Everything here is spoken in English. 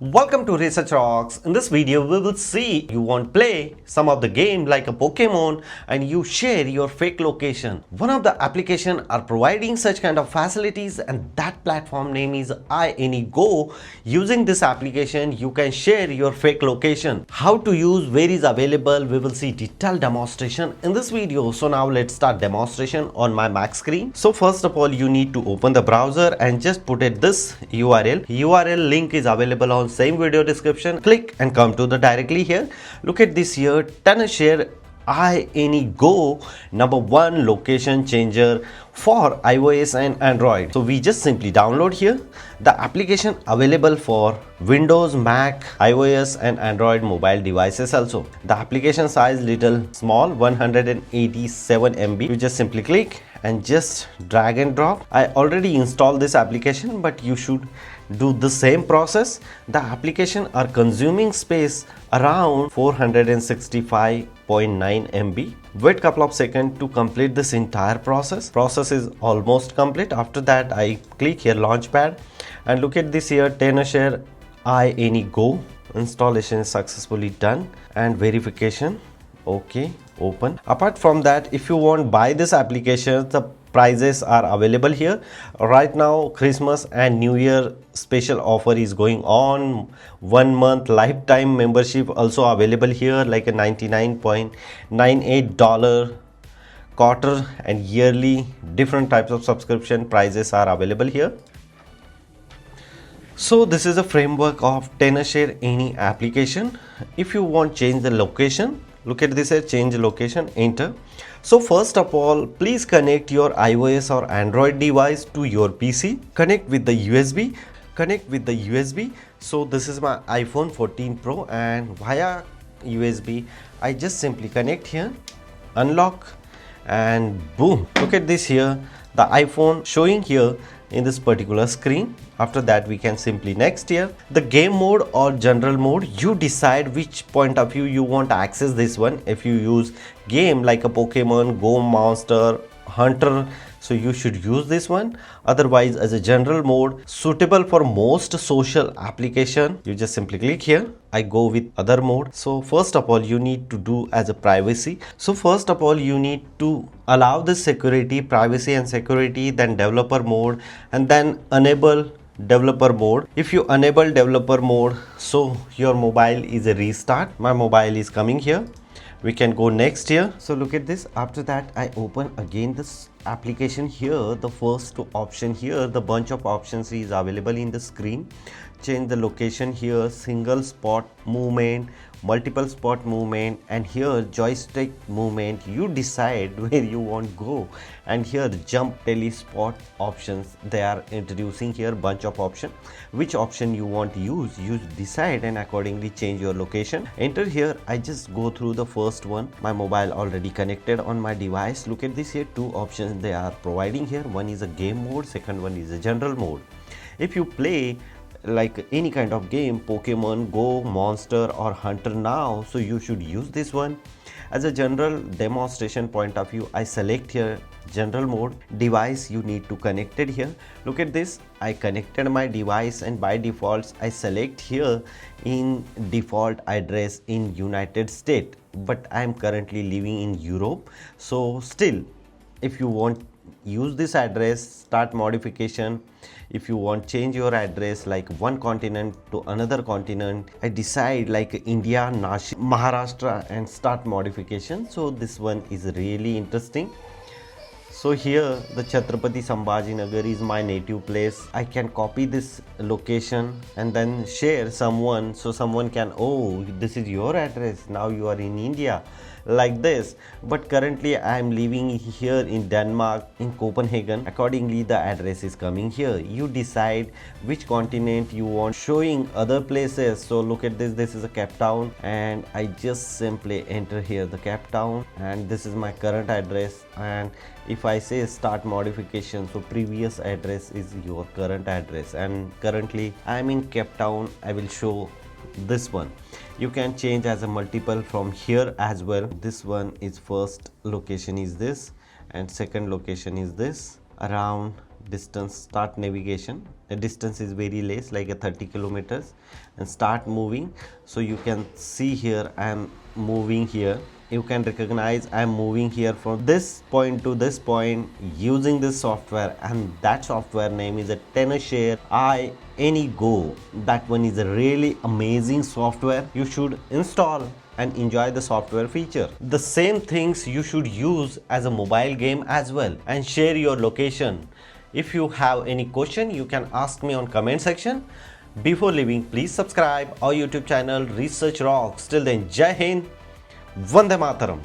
Welcome to Research Rocks. In this video, we will see you want play some of the game like a Pokemon and you share your fake location. One of the application are providing such kind of facilities and that platform name is iAnyGo. Using this application, you can share your fake location. How to use, where is available, we will see detailed demonstration in this video. So now let's start demonstration on my Mac screen. So first of all, you need to open the browser and just put it this URL. URL link is available on same video description. Click and come to the directly here. Look at this here, share iAnyGo #1 location changer for iOS and Android. So we just simply download here. The application available for Windows, Mac, iOS and Android mobile devices also. The application size little small, 187 MB. You just simply click and just drag and drop. I already installed this application, but you should do the same process. The application are consuming space around 465.9 MB. Wait couple of seconds to complete this entire process. Process is almost complete. After that, I click here launchpad and look at this here share iAnyGo. Installation is successfully done and verification. Okay, open. Apart from that, if you want buy this application, the prices are available here. Right now, Christmas and New Year special offer is going on. 1 month lifetime membership also available here, like a $99.98 quarter and yearly. Different types of subscription prices are available here. So this is a framework of share any application. If you want change the location, look at this here, change location, enter. So first of all, please connect your iOS or Android device to your PC. Connect with the USB. So this is my iPhone 14 Pro and via USB, I just simply connect here, unlock and boom. Look at this here, the iPhone showing here in this particular screen. After that, we can simply next here, the game mode or general mode. You decide which point of view you want to access this one. If you use game like a Pokemon, Go, Monster, Hunter, so you should use this one. Otherwise, as a general mode suitable for most social application, you just simply click here. I go with other mode. So first of all, you need to do as a privacy. So first of all, you need to allow this security, privacy and security, then developer mode, and then enable developer mode. If you enable developer mode, so your mobile is a restart. My mobile is coming here. We can go next here. So look at this. After that, I open again this application here. The first option here, the bunch of options is available in the screen. Change the location here, single spot movement, multiple spot movement, and here joystick movement. You decide where you want go. And here jump telespot options, they are introducing here bunch of option. Which option you want to use, you decide and accordingly change your location. Enter here. I just go through the first one. My mobile already connected on my device. Look at this here, two options they are providing here. One is a game mode, second one is a general mode. If you play like any kind of game, Pokemon, Go, Monster or Hunter now, so you should use this one. As a general demonstration point of view, I select here general mode. Device you need to connect it here. Look at this, I connected my device and by default I select here in default address in United States, but I am currently living in Europe. So still, if you want use this address, start modification. If you want change your address like one continent to another continent, I decide like India, Nashik, Maharashtra and start modification. So this one is really interesting. So here the Chhatrapati Sambhajinagar is my native place. I can copy this location and then share someone, so someone can, oh, this is your address, now you are in India, like this. But currently I am living here in Denmark, in Copenhagen. Accordingly the address is coming here. You decide which continent you want showing other places. So look at this, this is a Cape Town and I just simply enter here the Cape Town and this is my current address. And if I say start modification, so previous address is your current address and currently I am in Cape Town, I will show this one. You can change as a multiple from here as well. This one is first location is this and second location is this. Around distance, start navigation. The distance is very less, like a 30 kilometers, and start moving. So you can see here I am moving here. You can recognize I am moving here from this point to this point using this software, and that software name is a Tenorshare Go. That one is a really amazing software. You should install and enjoy the software feature. The same things you should use as a mobile game as well, and share your location. If you have any question, you can ask me on comment section. Before leaving, please subscribe our YouTube channel Research Rocks. Till then, Jai Hind, Vande Mataram.